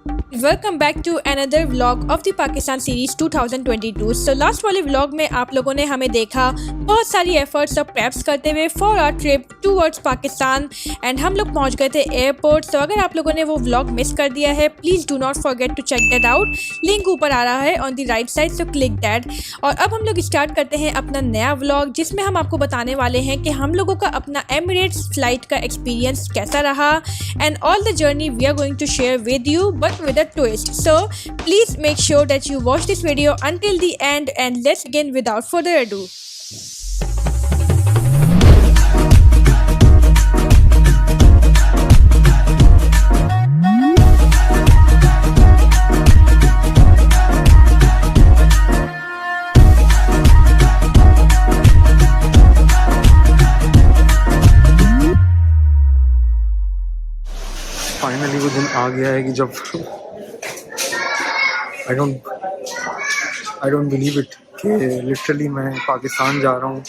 Welcome back to another vlog of the Pakistan series 2022। So last वाले vlog में आप लोगों ने हमें देखा बहुत सारी एफर्ट्स और प्रेप्स करते हुए for our trip towards Pakistan and हम लोग पहुंच गए थे एयरपोर्ट। तो अगर आप लोगों ने वो व्लॉग मिस कर दिया है please do not forget to check that out. Link ऊपर आ रहा है on the right side, so click that. और अब हम लोग स्टार्ट करते हैं अपना नया व्लॉग जिसमें हम आपको बताने वाले हैं कि हम लोगों का अपना एमिरेट्स फ्लाइट का एक्सपीरियंस कैसा रहा and all the journey we are going to share with you but with twist. So please make sure that you watch this video until the end and let's begin without further ado. Finally वो दिन आ गया है कि जब I don't believe it कि literally मैं पाकिस्तान जा रहा हूँ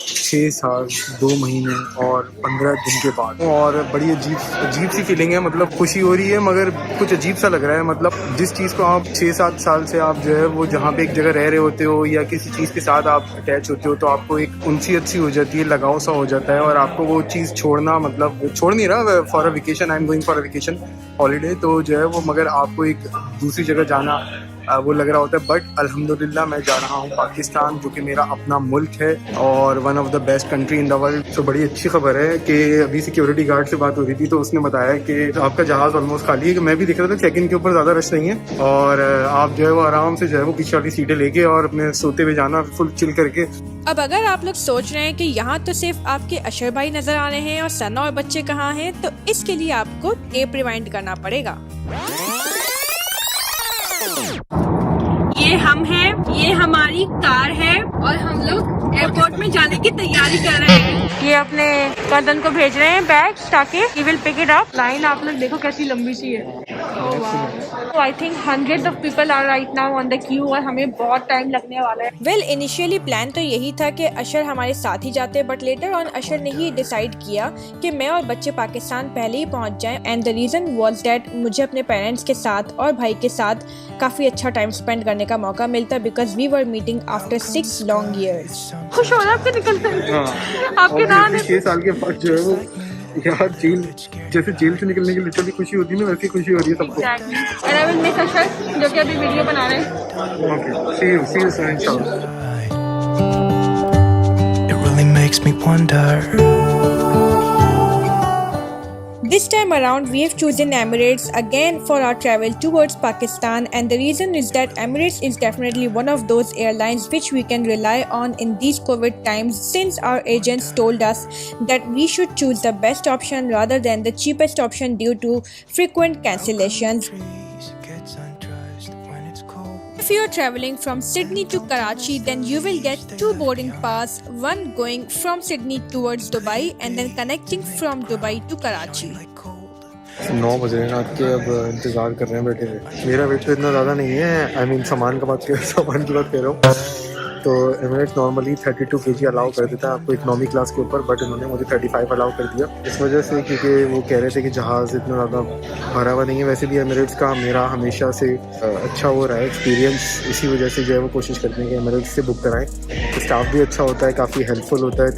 6 साल 2 महीने और 15 दिन के बाद। और बड़ी अजीब सी फीलिंग है, मतलब खुशी हो रही है मगर कुछ अजीब सा लग रहा है। मतलब जिस चीज़ को आप 6-7 साल से आप जो है वो जहाँ पे एक जगह रह रहे होते हो या किसी चीज़ के साथ आप अटैच होते हो तो आपको एक उनसीयत सी हो जाती है, लगाव सा हो जाता है और आपको वो चीज़ छोड़ना, मतलब छोड़ नहीं रहा for a vacation, I am going for a vacation holiday, तो जो है वो मगर आपको एक दूसरी जगह जाना वो लग रहा होता है। बट अल्हम्दुलिल्लाह मैं जा रहा हूँ पाकिस्तान, जो कि मेरा अपना मुल्क है और one of the best country in the world. तो बड़ी अच्छी खबर है कि अभी सिक्योरिटी गार्ड से बात हो रही थी तो उसने बताया कि आपका जहाज़ ऑलमोस्ट खाली है। मैं भी दिख रहा था चेक इन के ऊपर ज़्यादा रश नहीं है और आप जो है वो आराम से जो है वो पीछे वाली सीटें लेके और अपने सोते हुए जाना फुल चिल करके। अब अगर आप लोग सोच रहे हैं कि यहाँ तो सिर्फ आपके अशर भाई नजर आ रहे हैं और सना और बच्चे कहाँ हैं, तो इसके लिए आपको टेप रिवाइंड करना पड़ेगा। ये हम हैं, ये हमारी कार है और हम लोग एयरपोर्ट में जाने की तैयारी कर रहे हैं। ये अपने कदन को भेज रहे हैं बैग ताकि he will pick it up. Line आप लोग देखो कैसी लंबी सी है। I think hundreds of people are right now on the queue और हमें बहुत टाइम लगने वाला है। वेल इनिशियली प्लान तो यही था कि अशर हमारे साथ ही जाते, बट लेटर ऑन अशर ने ही डिसाइड किया कि मैं और बच्चे पाकिस्तान पहले ही पहुंच जाएं and the reason was that मुझे अपने पेरेंट्स के साथ और भाई के साथ काफी अच्छा टाइम स्पेंड करने का मौका मिलता because we were meeting after 6 long years. खुश हो रहा आपके निकलते हैं आपके नाम 6 साल के बाद जो है वो यार जेल, जैसे जेल से निकलने की लिटरली खुशी होती है ना, वैसी खुशी हो रही है सबको। एंड आई विल मिस अशर जो कि अभी वीडियो बना रहे हैं। ओके सी यू सून इंशाल्लाह। It really makes me wonder. This time around we have chosen Emirates again for our travel towards Pakistan, and the reason is that Emirates is definitely one of those airlines which we can rely on in these COVID times, since our agents told us that we should choose the best option rather than the cheapest option due to frequent cancellations. If you are traveling from Sydney to Karachi, then you will get 2 boarding pass, one going from Sydney towards Dubai and then connecting from Dubai to Karachi. 9 बज रहे हैं रात के, अब इंतज़ार कर रहे हैं बैठे हुए। मेरा वेट तो इतना ज़्यादा नहीं है, आई मीन सामान की बात कह रहा हूँ। तो एमिरेट्स नॉर्मली 32 kg अलाउ कर देता है आपको इकोनॉमी क्लास के ऊपर, बट इन्होंने मुझे 35 अलाउ कर दिया इस वजह से क्योंकि वो कह रहे थे कि जहाज़ इतना ज़्यादा भरा हुआ नहीं है। वैसे भी एमिरेट्स का मेरा हमेशा से अच्छा हो रहा है एक्सपीरियंस, इसी वजह से जो है वो कोशिश करते हैं कि एमिरेट्स से बुक कराएं। स्टाफ भी अच्छा होता है, काफ़ी हेल्पफुल होता है।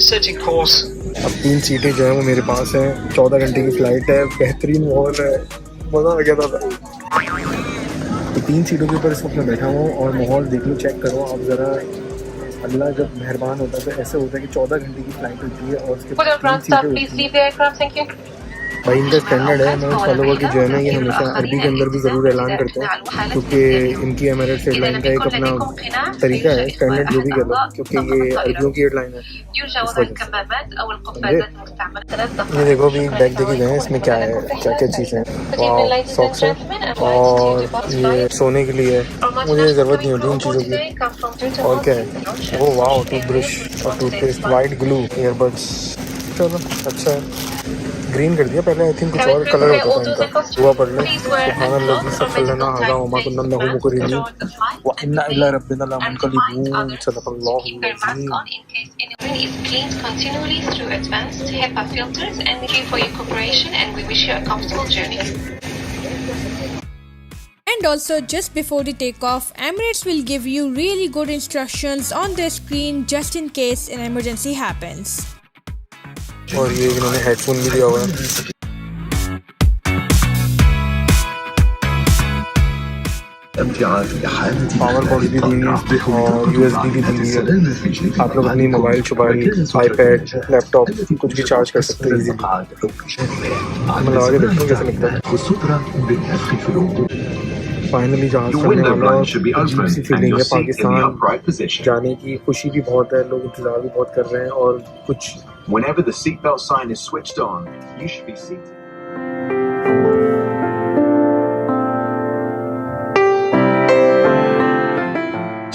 Setting course. अब 3 सीटें जो है वो मेरे पास हैं, 14 घंटे की फ़्लाइट है, बेहतरीन माहौल है, मज़ा आ गया था। तो 3 सीटों के ऊपर इस वक्त मैं बैठा हूँ और माहौल देख लो, चेक करो आप ज़रा। अल्लाह जब मेहरबान होता है तो ऐसे होता है कि 14 घंटे की फ़्लाइट होती है और उसके बाद 3 सीटें होती हैं। भाई इनका स्टैंडर्ड है, मैं फॉलो करके जो है ना ये हमेशा अरबी के अंदर भी ज़रूर ऐलान करते हैं, क्योंकि इनकी एमिरेट्स एयरलाइन का एक अपना तरीका है, स्टैंडर्ड जो भी कर लो, क्योंकि ये अरबियों की एयरलाइन है। ये देखो अभी बैग देखे गए हैं, इसमें क्या है, क्या क्या चीज़ें हैं। सॉक्स है और ये सोने के लिए है, मुझे ज़रूरत नहीं होती इन चीज़ों की। और क्या है, वो वाह टूथब्रश और टूथपेस्ट, वाइट ग्लू, ईयरबड्स, चलो अच्छा है। ग्रीन कर दिया पहले, आई थिंक कुछ और कलर होता था इनका। दुआ पढ़ लें। सुभान अल्लाह सल्लल्लाहु अलैहि व सल्लम मुकर्रिमीन व इन्ना इला रब्बिना लमुनक़लिबून सल्लल्लाहु अलैहि वसल्लम। Is cleaned continually through advanced HEPA filters, and thank you for your cooperation, and we wish you a comfortable journey. And also, just before the takeoff, Emirates will give you really good instructions on their screen just in case an emergency happens. और ये इन्होंने headphone भी दिया हुआ है। Power cord भी दी हुई है और USB भी दी हुई है। आप लोग अपनी मोबाइल, मोबाइल, आईपैड, लैपटॉप कुछ भी चार्ज कर सकते हैं इजीली। मैं लगा के देखता हूँ कैसे लगता है। फाइनली जहाज चलने वाला, अजीब सी फीलिंग है। पाकिस्तान जाने की खुशी भी बहुत है, लोग इंतजार भी बहुत कर रहे हैं और कुछ। Whenever the seatbelt sign is switched on, you should be seated.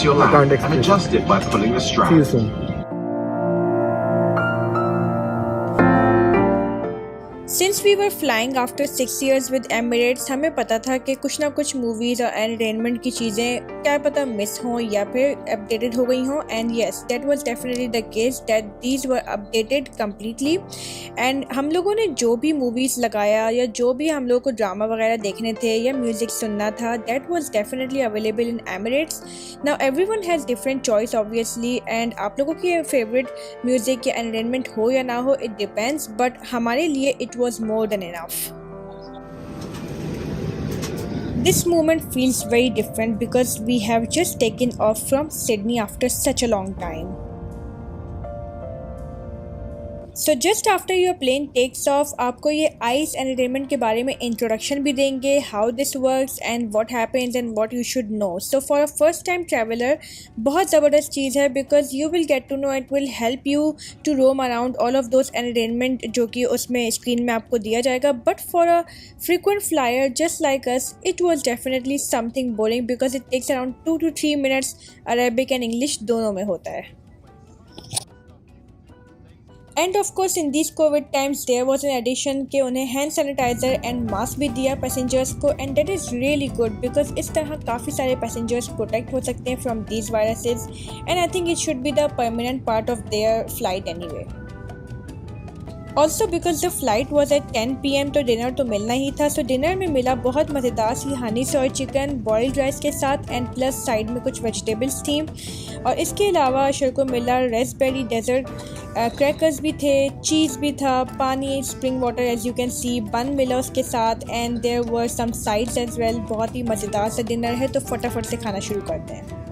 Your lap and adjust it by pulling the strap. See you soon. Since we were flying after 6 years with Emirates, हमें पता था कि कुछ ना कुछ movies और entertainment की चीज़ें क्या पता मिस हों या फिर अपडेटेड हो गई हों। And yes, that was definitely the case, that these were updated completely. And हम लोगों ने जो भी मूवीज़ लगाया या जो भी हम लोग को ड्रामा वगैरह देखने थे या म्यूज़िक सुनना था, that was definitely available in Emirates. Now everyone has different choice obviously, and आप लोगों की फेवरेट म्यूज़िक या एंटरटेनमेंट हो या ना हो, इट डिपेंड्स, बट हमारे लिए it was more than enough. This moment feels very different because we have just taken off from Sydney after such a long time. So just after your plane takes off, आपको ये ice entertainment के बारे में introduction भी देंगे, how this works and what happens and what you should know. So for a first time traveler, बहुत ज़बरदस्त चीज़ है because you will get to know, it will help you to roam around all of those entertainment जो कि उसमें screen में आपको दिया जाएगा. But for a frequent flyer just like us, it was definitely something boring because it takes around 2 to 3 minutes. Arabic and English दोनों में होता है. And of course in this covid times there was an addition कि उन्हें hand sanitiser and mask भी दिया passengers को, and that is really good because इस तरह काफ़ी सारे पैसेंजर्स प्रोटेक्ट हो सकते हैं from these viruses, and I think it should be the permanent part of their flight anyway. Also because the flight was at 10 PM तो dinner तो मिलना ही था. सो डिनर में मिला बहुत मज़ेदार सी हनी सोय चिकन बॉइल्ड राइस के साथ, एंड प्लस साइड में कुछ वेजिटेबल्स थी. और इसके अलावा अशर को मिला रेस्पबेरी डेजर्ट, क्रैकर्स भी थे, चीज़ भी था, पानी, spring water as you can see, bun मिला उसके साथ, and there were some sides as well. बहुत ही मज़ेदार सा डिनर है, तो फटाफट से खाना शुरू करते हैं.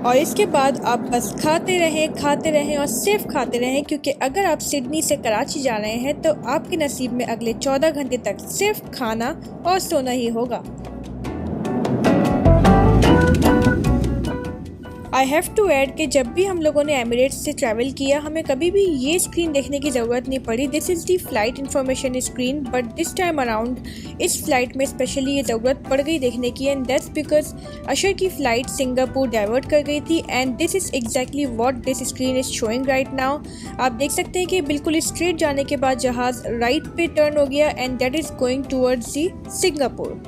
और इसके बाद आप बस खाते रहें और सिर्फ खाते रहें, क्योंकि अगर आप सिडनी से कराची जा रहे हैं तो आपके नसीब में अगले 14 घंटे तक सिर्फ खाना और सोना ही होगा. आई हैव टू ऐड कि जब भी हम लोगों ने एमिरेट्स से ट्रैवल किया, हमें कभी भी ये स्क्रीन देखने की ज़रूरत नहीं पड़ी. This is the flight information screen, but this time around इस फ्लाइट में स्पेशली ये ज़रूरत पड़ गई देखने की, एंड दैट्स बिकॉज अशर की फ़्लाइट सिंगापुर डाइवर्ट कर गई थी, and this is exactly what this screen is showing right now. आप देख सकते हैं कि बिल्कुल स्ट्रेट जाने के बाद जहाज़ राइट पे टर्न हो गया, and that is going towards the Singapore.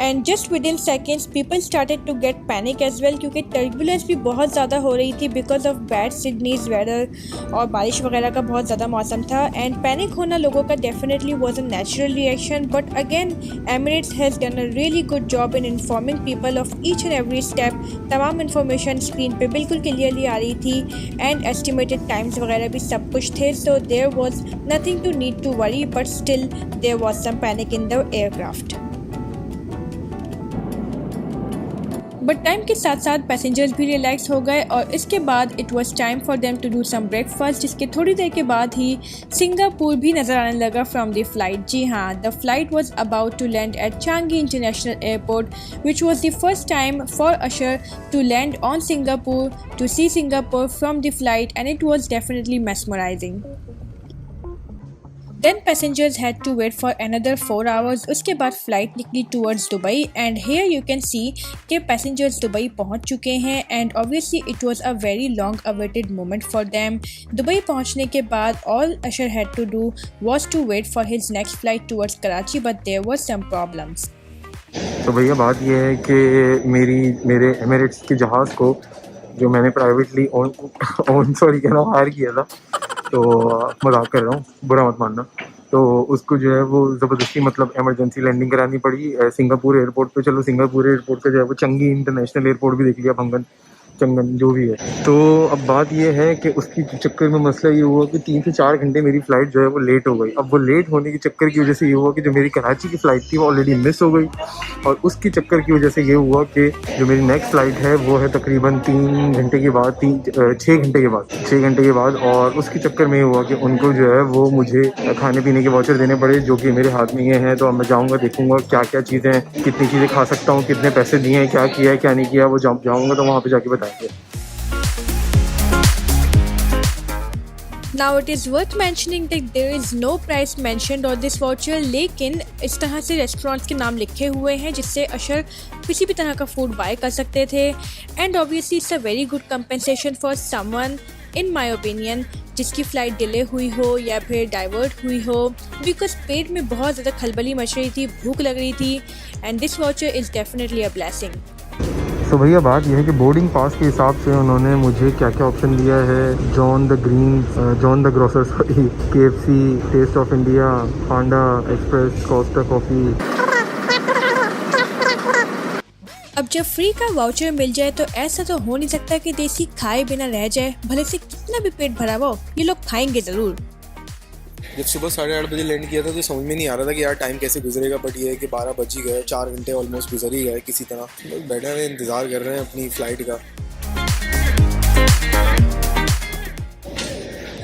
And just within seconds people started to get panic as well, क्योंकि टर्बुलेंस भी बहुत ज़्यादा हो रही थी because of bad Sydney's weather, और बारिश वगैरह का बहुत ज़्यादा मौसम था. एंड पैनिक होना लोगों का definitely was a natural reaction, but again Emirates has done a really good job in informing people of each and every step. तमाम इन्फॉर्मेशन स्क्रीन पे बिल्कुल क्लियरली आ रही थी, एंड एस्टिमेटेड टाइम्स वगैरह भी सब कुछ थे. So there was nothing to need to worry, but still there was some panic in the aircraft. But time के साथ साथ पैसेंजर्स भी रिलैक्स हो गए, और इसके बाद it was time for them to do some breakfast, जिसके थोड़ी देर के बाद ही सिंगापुर भी नज़र आने लगा फ्रॉम द फ्लाइट. जी हाँ, the flight was about to land at Changi International Airport, which was the first time for Asher to land on Singapore to see Singapore from the flight, and it was definitely mesmerising. Then passengers had to wait for another 4 hours. उसके बाद flight निकली towards Dubai and here you can see कि passengers Dubai पहुंच चुके हैं and obviously it was a very long awaited moment for them. Dubai पहुंचने के बाद all Asher had to do was to wait for his next flight towards Karachi but there were some problems. तो भैया बात यह है कि मेरे एमिरेट्स के जहाज़ को जो मैंने प्राइवेटली हायर किया था, तो मजाक कर रहा हूँ, बुरा मत मानना, तो उसको जो है वो ज़बरदस्ती मतलब इमरजेंसी लैंडिंग करानी पड़ी सिंगापुर एयरपोर्ट पे। चलो सिंगापुर एयरपोर्ट का जो है वो चंगी इंटरनेशनल एयरपोर्ट भी देख लिया, चंगन जो भी है। तो अब बात ये है कि उसकी चक्कर में मसला ये हुआ कि 3 से 4 घंटे मेरी फ़्लाइट जो है वो लेट हो गई। अब वो लेट होने के चक्कर की वजह से ये हुआ कि जो मेरी कराची की फ़्लाइट थी वो ऑलरेडी मिस हो गई और उसकी चक्कर की वजह से ये हुआ कि जो मेरी नेक्स्ट फ़्लाइट है वो है तकरीबन 6 घंटे के बाद और उसके चक्कर में ये हुआ कि उनको जो है वो मुझे खाने पीने के वाउचर देने पड़े जो कि मेरे हाथ में ये हैं। तो अब मैं जाऊँगा, देखूँगा क्या क्या चीज़ें, कितनी चीज़ें खा सकता हूँ, कितने पैसे दिए हैं, क्या किया है क्या नहीं किया, वो जाऊँगा तो वहाँ पर जाके बताएंगे। Now it is worth mentioning that there is no price mentioned on this voucher, लेकिन इस तरह से रेस्टोरेंट्स के नाम लिखे हुए हैं जिससे अशर किसी भी तरह का फूड बाय कर सकते थे and obviously it's a very good compensation for someone in my opinion जिसकी फ़्लाइट डिले हुई हो या फिर डाइवर्ट हुई हो, बिकॉज पेट में बहुत ज़्यादा खलबली मच रही थी, भूख लग रही थी and this voucher is definitely a blessing. तो भैया बात यह है कि बोर्डिंग पास के हिसाब से उन्होंने मुझे क्या क्या ऑप्शन दिया है, John the Grocer KFC, Taste of India, Panda Express, Costa Coffee. अब जब फ्री का वाउचर मिल जाए तो ऐसा तो हो नहीं सकता कि देसी खाए बिना रह जाए, भले से कितना भी पेट भरा हो ये लोग खाएंगे ज़रूर। जब सुबह 8:30 बजे लैंड किया था तो समझ में नहीं आ रहा था कि यार टाइम कैसे गुजरेगा, बट ये है कि 12 बज ही गए, 4 घंटे ऑलमोस्ट गुजर ही गए किसी तरह। लोग बैठे हुए इंतज़ार कर रहे हैं अपनी फ़्लाइट का।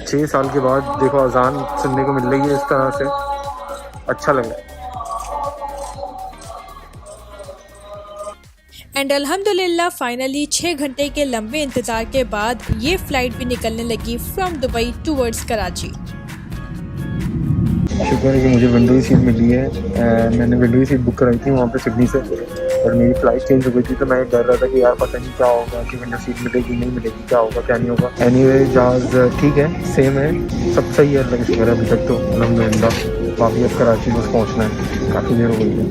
6 साल के बाद देखो अजान सुनने को मिल रही है इस तरह से, अच्छा लग रहा है। एंड अल्हम्दुलिल्लाह फाइनली 6 घंटे के लंबे इंतज़ार के बाद ये फ़्लाइट भी निकलने लगी फ्रॉम दुबई टूवर्ड्स कराची। शुक्र है कि मुझे विंडो सीट मिली है। मैंने विंडो सीट बुक कराई थी वहाँ पे सिडनी से और मेरी फ़्लाइट चेंज हो गई थी, तो मैं डर रहा था कि यार पता नहीं क्या होगा, कि विंडो सीट मिलेगी नहीं मिलेगी, क्या होगा क्या नहीं होगा। एनीवे जहाज़ ठीक है, सेम है, सब सही है अल्लाह का शुक्र है अभी तक तो अल्हम्दुलिल्लाह। बाकी अब कराची बस पहुँचना है, काफ़ी देर हो गई है।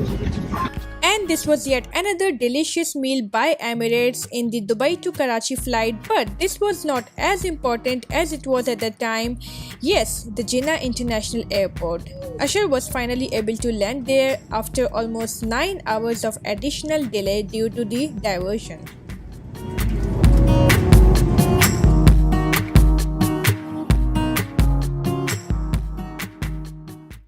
And this was yet another delicious meal by Emirates in the Dubai to Karachi flight, but this was not as important as it was at the time. Yes, the Jinnah International Airport. Asher was finally able to land there after almost 9 hours of additional delay due to the diversion.